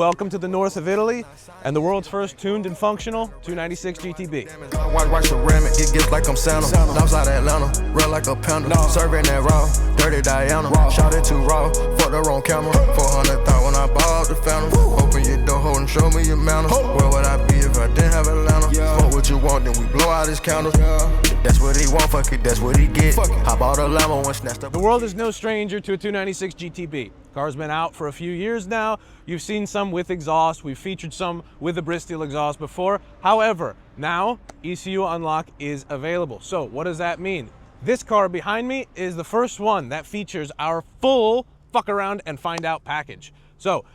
Welcome to the north of Italy and the world's first tuned and functional 296 GTB. White ceramic, it gets like I'm Santa. Outside Atlanta, real like a panda. Serving that raw, dirty Diana. Shot it too raw, fucked her on camera. 400 thought when I bought the Phantom. Open your door, hold and show me your manners. Where would I be if I didn't have Atlanta? Fuck what you want, then we blow out his candles. That's what he want, fuck it, that's what he get. I bought a Lambo and snatched up. The world is no stranger to a 296 GTB. Car's been out for a few years now. You've seen some with exhaust. We've featured some with the Bristol exhaust before. However, now ECU Unlock is available. So what does that mean? This car behind me is the first one that features our full fuck around and find out package. So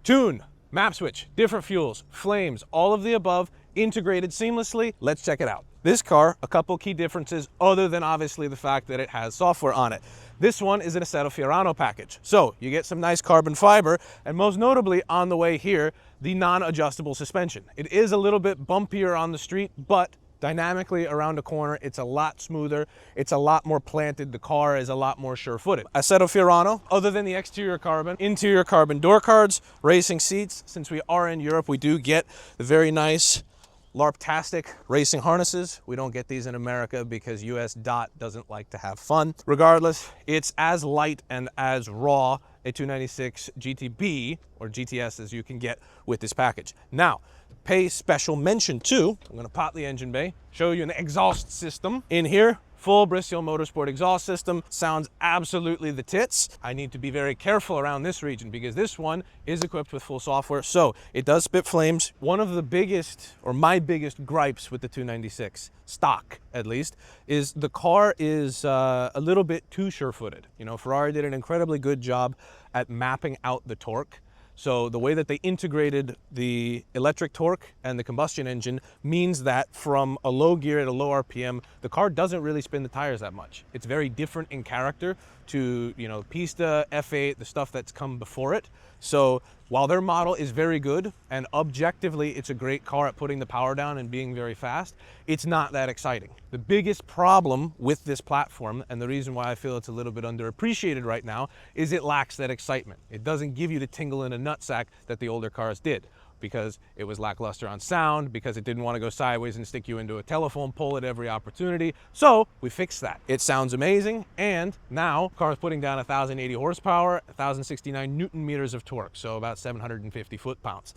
tune, map switch, different fuels, flames, all of the above integrated seamlessly. Let's check it out. This car, a couple key differences other than obviously the fact that it has software on it. This one is an Assetto Fiorano package. So you get some nice carbon fiber, and most notably on the way here, the non-adjustable suspension. It is a little bit bumpier on the street, but dynamically around a corner, it's a lot smoother. It's a lot more planted. The car is a lot more sure-footed. Assetto Fiorano, other than the exterior carbon, interior carbon door cards, racing seats. Since we are in Europe, we do get the very nice LARP-tastic racing harnesses. We don't get these in America because US DOT doesn't like to have fun. Regardless, it's as light and as raw a 296 GTB or GTS as you can get with this package. Now, pay special mention to, I'm gonna pop the engine bay, show you an exhaust system in here. Full Bristol Motorsport exhaust system, sounds absolutely the tits. I need to be very careful around this region because this one is equipped with full software, so it does spit flames. One of the biggest, or my biggest gripes with the 296, stock at least, is the car is a little bit too sure-footed. You know, Ferrari did an incredibly good job at mapping out the torque. So the way that they integrated the electric torque and the combustion engine means that from a low gear at a low RPM, the car doesn't really spin the tires that much. It's very different in character to, you know, Pista, F8, the stuff that's come before it. So while their model is very good and objectively it's a great car at putting the power down and being very fast, it's not that exciting. The biggest problem with this platform, and the reason why I feel it's a little bit underappreciated right now, is it lacks that excitement. It doesn't give you the tingle in a nutsack that the older cars did, because it was lackluster on sound, because it didn't want to go sideways and stick you into a telephone pole at every opportunity. So we fixed that. It sounds amazing, and now car's putting down 1,080 horsepower, 1,069 Newton meters of torque, so about 750 foot-pounds.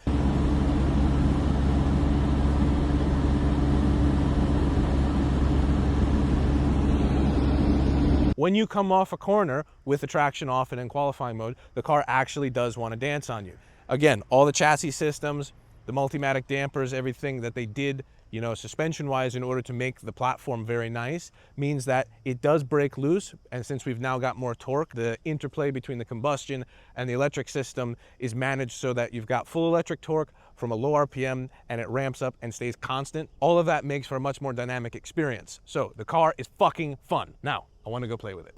When you come off a corner with the traction off and in qualifying mode, the car actually does want to dance on you. Again, all the chassis systems, the Multimatic dampers, everything that they did, you know, suspension-wise in order to make the platform very nice, means that it does break loose. And since we've now got more torque, the interplay between the combustion and the electric system is managed so that you've got full electric torque from a low RPM and it ramps up and stays constant. All of that makes for a much more dynamic experience. So the car is fucking fun. Now, I want to go play with it.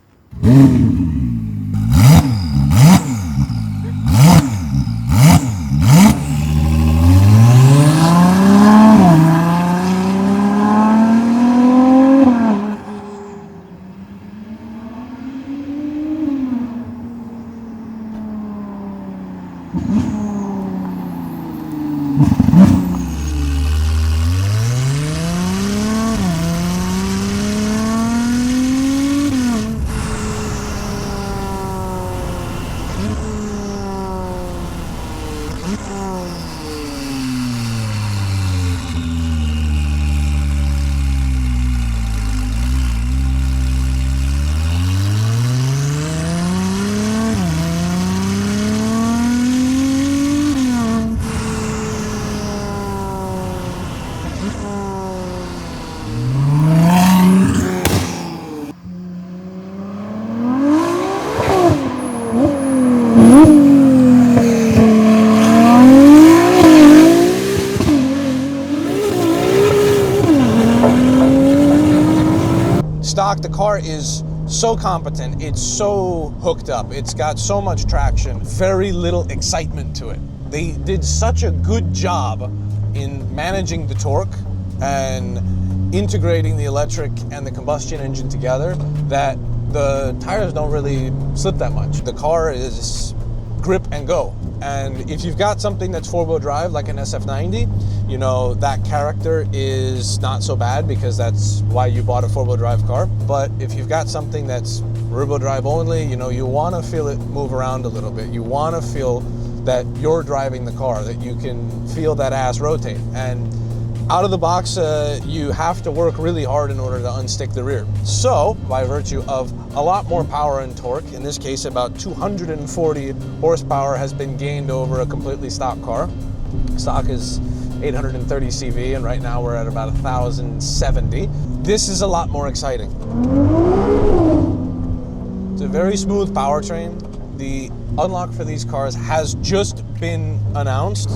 Stock, the car is so competent, it's so hooked up, it's got so much traction, very little excitement to it. They did such a good job in managing the torque and integrating the electric and the combustion engine together that the tires don't really slip that much. The car is grip and go. And if you've got something that's four-wheel drive, like an SF90, you know, that character is not so bad because that's why you bought a four-wheel drive car. But if you've got something that's rear-wheel drive only, you know, you want to feel it move around a little bit. You want to feel that you're driving the car, that you can feel that ass rotate. And out of the box, you have to work really hard in order to unstick the rear. So, by virtue of a lot more power and torque, in this case about 240 horsepower has been gained over a completely stock car. Stock is 830 CV, and right now we're at about 1,070. This is a lot more exciting. It's a very smooth powertrain. The unlock for these cars has just been announced.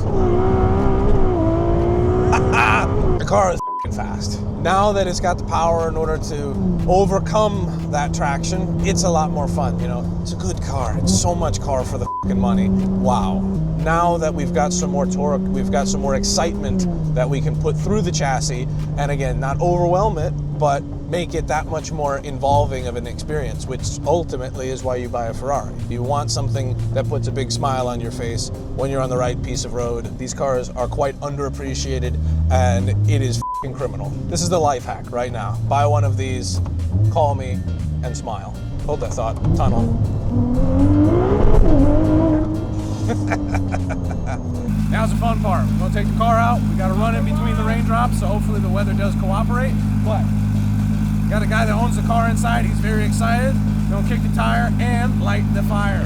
The car is f***ing fast. Now that it's got the power in order to overcome that traction, it's a lot more fun, you know. It's a good car. It's so much car for the f***ing money. Wow. Now that we've got some more torque, we've got some more excitement that we can put through the chassis, and again, not overwhelm it, but make it that much more involving of an experience, which ultimately is why you buy a Ferrari. You want something that puts a big smile on your face when you're on the right piece of road. These cars are quite underappreciated, and it is f***ing criminal. This is the life hack right now. Buy one of these, call me, and smile. Hold that thought. Tunnel. Now's the fun part. We're gonna take the car out. We gotta run in between the raindrops, so hopefully the weather does cooperate. But got a guy that owns the car inside. He's very excited. Gonna kick the tire and light the fire.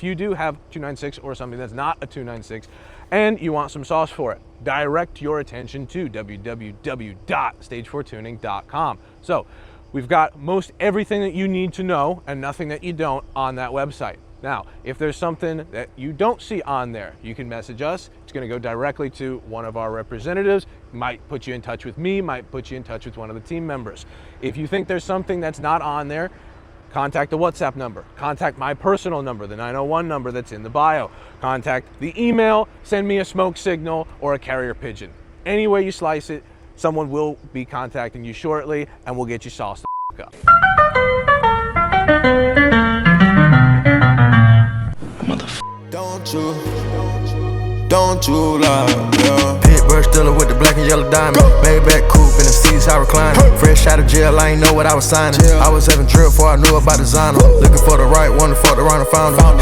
if you do have 296 or something that's not a 296 and you want some sauce for it, direct your attention to www.stage4tuning.com. So we've got most everything that you need to know and nothing that you don't on that website. Now, if there's something that you don't see on there, you can message us. It's going to go directly to one of our representatives. Might put you in touch with me, might put you in touch with one of the team members. If you think there's something that's not on there, contact the WhatsApp number, contact my personal number, the 901 number that's in the bio, contact the email, send me a smoke signal or a carrier pigeon. Any way you slice it, someone will be contacting you shortly and we'll get you sauced the up. Don't you lie, yeah. Pit brush dealer with the black and yellow diamond. Maybach coupe in the seats, I recline. Fresh out of jail, I ain't know what I was signing. I was having drip before I knew about designer. Looking for the right one, to fuck around and found her. Headed